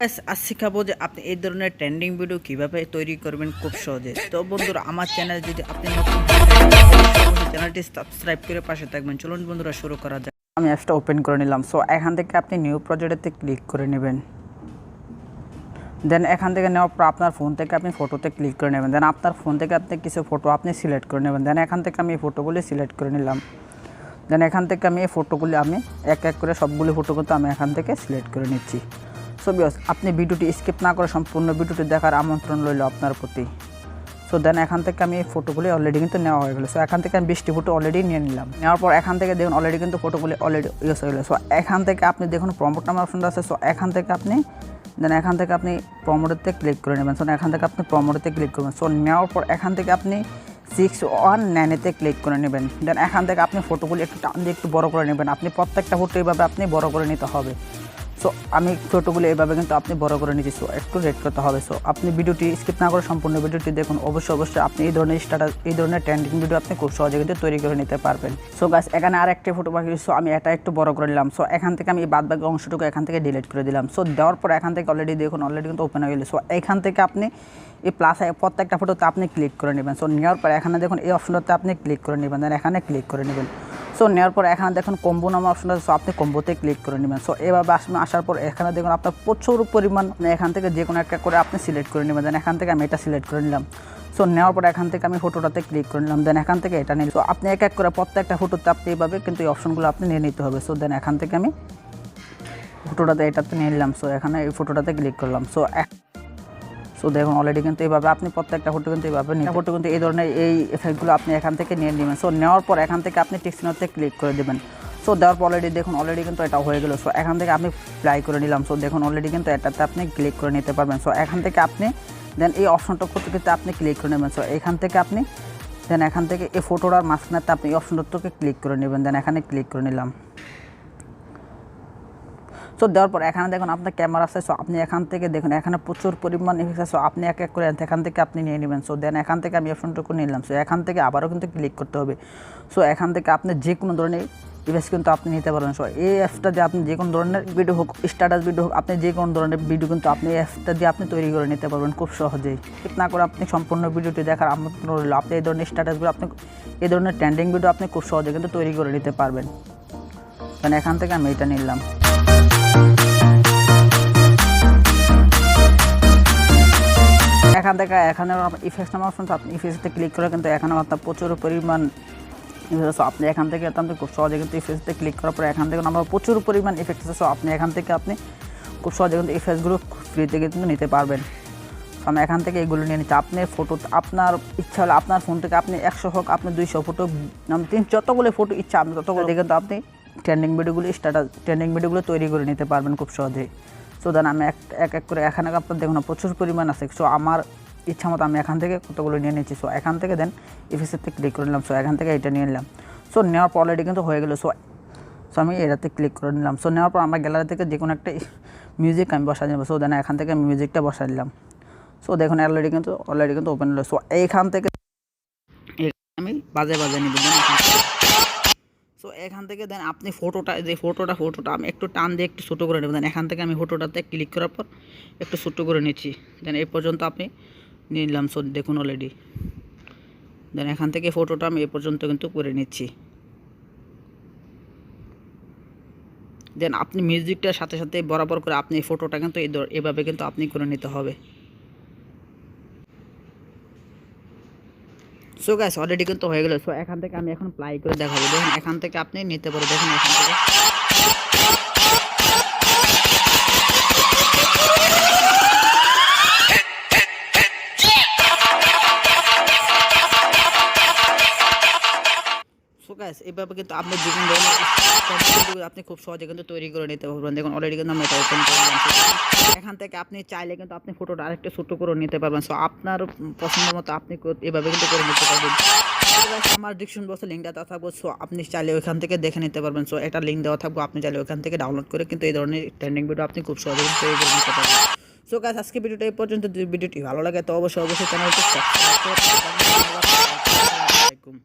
আজ শিখাবো যে আপনি এই ধরনের ট্রেন্ডিং ভিডিও কিভাবে তৈরি করবেন খুব সহজে। তো বন্ধুরা, আমার চ্যানেল যদি আপনি নতুন চ্যানেলটি সাবস্ক্রাইব করে পাশে থাকবেন। চলুন বন্ধুরা, শুরু করা যাক। আমি অ্যাপসটা ওপেন করে নিলাম। সো এখান থেকে আপনি নিউ প্রজেক্টেতে ক্লিক করে নেবেন। দেন এখান থেকে নেওয়ার পর আপনার ফোন থেকে আপনি ফটোতে ক্লিক করে নেবেন। দেন আপনার ফোন থেকে আপনি কিছু ফটো আপনি সিলেক্ট করে নেবেন। দেন এখান থেকে আমি এই ফটোগুলি সিলেক্ট করে নিলাম। দেন এখান থেকে আমি এই ফটোগুলি আমি এক এক করে সবগুলি ফটো কিন্তু আমি এখান থেকে সিলেক্ট করে নিচ্ছি। সো বিকজ আপনি ভিডিওটি স্কিপ না করে সম্পূর্ণ ভিডিওটি দেখার আমন্ত্রণ রইল আপনার প্রতি। সো দেন এখান থেকে আমি এই ফটোগুলি অলরেডি কিন্তু নেওয়া হয়ে গেলো। সো এখান থেকে আমি 20টি ফটো অলরেডি নিয়ে নিলাম। নেওয়ার পর এখান থেকে দেখুন অলরেডি কিন্তু ফটোগুলি অলরেডি ইউজ হয়ে গেলো। সো এখান থেকে আপনি দেখুন প্রমোট নামের অপশনটা আছে। সো এখান থেকে আপনি প্রমোটেতে ক্লিক করে নেবেন। সো এখান থেকে আপনি প্রমোটেতে ক্লিক করবেন। সো নেওয়ার পর এখান থেকে আপনি 619-এতে ক্লিক করে নেবেন। দেন এখান থেকে আপনি ফটোগুলি একটু টান দিয়ে একটু বড় করে নেবেন। আপনি প্রত্যেকটা ফটো এইভাবে আপনি বড় করে নিতে হবে। সো আমি ফটোগুলো এইভাবে কিন্তু আপনি বড় করে নিচ্ছি। সো একটু রেড করতে হবে। সো আপনি ভিডিওটি স্কিপ না করে সম্পূর্ণ ভিডিওটি দেখুন। অবশ্যই আপনি এই ধরনের এই ধরনের ট্রেন্ডিং ভিডিও আপনি খুব সহজে কিন্তু তৈরি করে নিতে পারবেন। সো গাইস, এখানে আর একটি ফটো বাকি। সো আমি এটা একটু বড় করে নিলাম। সো এখান থেকে আমি বাদ বাকি অংশটুকু এখান থেকে ডিলিট করে দিলাম। সো দেওয়ার পর এখান থেকে অলরেডি কিন্তু ওপেন হয়ে গেল। সো এখান থেকে আপনি এই প্লাস প্রত্যেকটা ফটোতে আপনি ক্লিক করে নেবেন। সো নেওয়ার পর এখানে দেখুন এই অপশনটাতে আপনি ক্লিক করে নেবেন। দেন এখানে ক্লিক করে নেবেন। সো নেওয়ার পর এখানে দেখুন কম্বো নামের অপশন আছে। সো আপনি কম্বোতে ক্লিক করে নেবেন। সো এভাবে আসার পর এখানে দেখুন আপনার প্রচুর পরিমাণ এখান থেকে যে কোনো একটা করে আপনি সিলেক্ট করে নেবেন। দেন এখান থেকে আমি এটা সিলেক্ট করে নিলাম। সো নেওয়ার পর এখান থেকে আমি ফটোটাতে ক্লিক করে নিলাম। দেন এখান থেকে এটা নিলাম। সো আপনি এক এক করে প্রত্যেকটা ফটোতে আপনি এইভাবে কিন্তু এই অপশনগুলো আপনি নিয়ে নিতে হবে। সো দেন এখান থেকে আমি ফটোটাতে এটাতে নিয়ে নিলাম। সো এখানে এই ফটোটাতে ক্লিক করলাম। সো দেখুন অলরেডি কিন্তু এইভাবে আপনি প্রত্যেকটা ফটো কিন্তু এইভাবে ফটো কিন্তু এই ধরনের এই এফেক্টগুলো আপনি এখান থেকে নিয়ে নেবেন। সো নেওয়ার পর এখান থেকে আপনি টেক্সট ক্লিক করে দেবেন। সো দেওয়ার পর অলরেডি কিন্তু এটা হয়ে গেল। সো এখান থেকে আপনি প্লাই করে নিলাম। সো দেখুন অলরেডি কিন্তু এটাতে আপনি ক্লিক করে নিতে পারবেন। সো এখান থেকে আপনি দেন এই অপশনটা কিন্তু আপনি ক্লিক করে নেবেন। সো এখান থেকে আপনি দেন এখান থেকে এই ফটোটার মাঝখানেতে আপনি এই অপশনটাকে ক্লিক করে নেবেন। দেন এখানে ক্লিক করে নিলাম। সো দেওয়ার পর এখানে দেখুন আপনার ক্যামেরা আছে। সো আপনি এখান থেকে দেখুন এখানে প্রচুর পরিমাণ ইফেক্ট আছে। সো আপনি এক এক করে এখান থেকে আপনি নিয়ে নেবেন। সো দেন এখান থেকে আমি অপশনটুকু নিলাম। সো এখান থেকে আবারও কিন্তু ক্লিক করতে হবে। সো এখান থেকে আপনি যে কোনো ধরনের ইফেক্ট কিন্তু আপনি নিতে পারবেন। সো এই অ্যাপসটা দিয়ে আপনি যে কোনো ধরনের ভিডিও হোক, স্ট্যাটাস ভিডিও হোক, আপনি যে কোনো ধরনের ভিডিও কিন্তু আপনি এই অ্যাপসটা দিয়ে আপনি তৈরি করে নিতে পারবেন খুব সহজেই। ঠিক না করে আপনি সম্পূর্ণ ভিডিওটি দেখার আমন্ত্রণ রইল। আপনি এই ধরনের স্ট্যাটাসগুলো আপনি এই ধরনের ট্রেন্ডিং ভিডিও আপনি খুব সহজে কিন্তু তৈরি করে নিতে পারবেন। দেন এখান থেকে আমি এটা নিলাম। এখান থেকে এখানে ইফেক্ট নামের অপশন। আপনি ইফেক্টে ক্লিক করে কিন্তু এখানে আপনার প্রচুর পরিমাণ আপনি এখান থেকে আপনি খুব সহজে কিন্তু ইফেক্টে ক্লিক করার পরে এখান থেকে আমার প্রচুর পরিমাণ ইফেক্ট আছে। সো আপনি এখান থেকে আপনি খুব সহজে কিন্তু ইফেক্টগুলো ফ্রিতে কিন্তু নিতে পারবেন। আমি এখান থেকে এগুলো নিয়ে নিচ্ছি। আপনি ফটো আপনার ইচ্ছা হলে আপনার ফোন থেকে আপনি 100 হোক, আপনি 200 ফটো, যতগুলো ফটো ইচ্ছা আপনি ততগুলো কিন্তু আপনি ট্রেন্ডিং ভিডিওগুলো তৈরি করে নিতে পারবেন খুব সহজেই। সো দেন আমি এক এক করে এখানে আপনার দেখুন প্রচুর পরিমাণ আছে। সো আমার ইচ্ছা মতো আমি এখান থেকে কতগুলো নিয়ে নিচ্ছি। সো এখান থেকে দেন ইফেক্টে ক্লিক করে নিলাম। সো এখান থেকে এটা নিয়ে নিলাম। সো নেওয়ার পর অলরেডি কিন্তু হয়ে গেলো। সো আমি এটাতে ক্লিক করে নিলাম। সো নেওয়ার পর আমার গ্যালারি থেকে যে কোনো একটা মিউজিক আমি বসাই নেব। সো দেন এখান থেকে আমি মিউজিকটা বসাই নিলাম। সো দেখুন অলরেডি কিন্তু ওপেন হলো। সো এইখান থেকে আমি বাজে নিব। সো এখান থেকে দেন আপনি ফটোটা আমি একটু টান দিয়ে একটু ছোটো করে নেবেন। দেন এখান থেকে আমি ফটোটাতে ক্লিক করার পর একটু ছোটো করে নিচ্ছি। দেন এই পর্যন্ত আপনি নিয়ে নিলাম। সো দেখুন অলরেডি দেন এখান থেকে ফটোটা আমি এই পর্যন্ত কিন্তু করে নিচ্ছি। দেন আপনি মিউজিকটার সাথে সাথে বরাবর করে আপনি এই ফটোটা কিন্তু এভাবে কিন্তু আপনি করে নিতে হবে। সো গাইস অলরেডি কিন্তু হয়ে গেল। সো এখান থেকে আমি এখন প্লাই করে দেখাবো। দেখুন এখান থেকে আপনি নিতে পারো। দেখুন এখান থেকে সো গাইস এইভাবে কিন্তু আপনি যে কোনো ধরনের আপনি খুব সহজে কিন্তু তৈরি করে নিতে পারবেন। দেখুন অলরেডি কিন্তু আমি এটা ওপেন করে নিলাম। এখান থেকে আপনি চাইলে কিন্তু আপনি ফটোটা আরেকটু ছোটো করে নিতে পারবেন। সো আপনার পছন্দ মতো আপনি এভাবে কিন্তু করে নিতে পারবেন। আমার ডিসক্রিপশন বক্সে লিঙ্ক দেওয়া থাকবে। সো আপনি চাইলে ওইখান থেকে দেখে নিতে পারবেন। সো এটা লিঙ্ক দেওয়া থাকবে, আপনি চাইলে ওইখান থেকে ডাউনলোড করে কিন্তু এই ধরনের ট্রেন্ডিং ভিডিও আপনি খুব সহজে তৈরি করে নিতে পারবেন। সো গাইস আজকে ভিডিওটা এই পর্যন্ত। যদি ভিডিওটি ভালো লাগে তো অবশ্যই চ্যানেলটি সাবস্ক্রাইব করুন।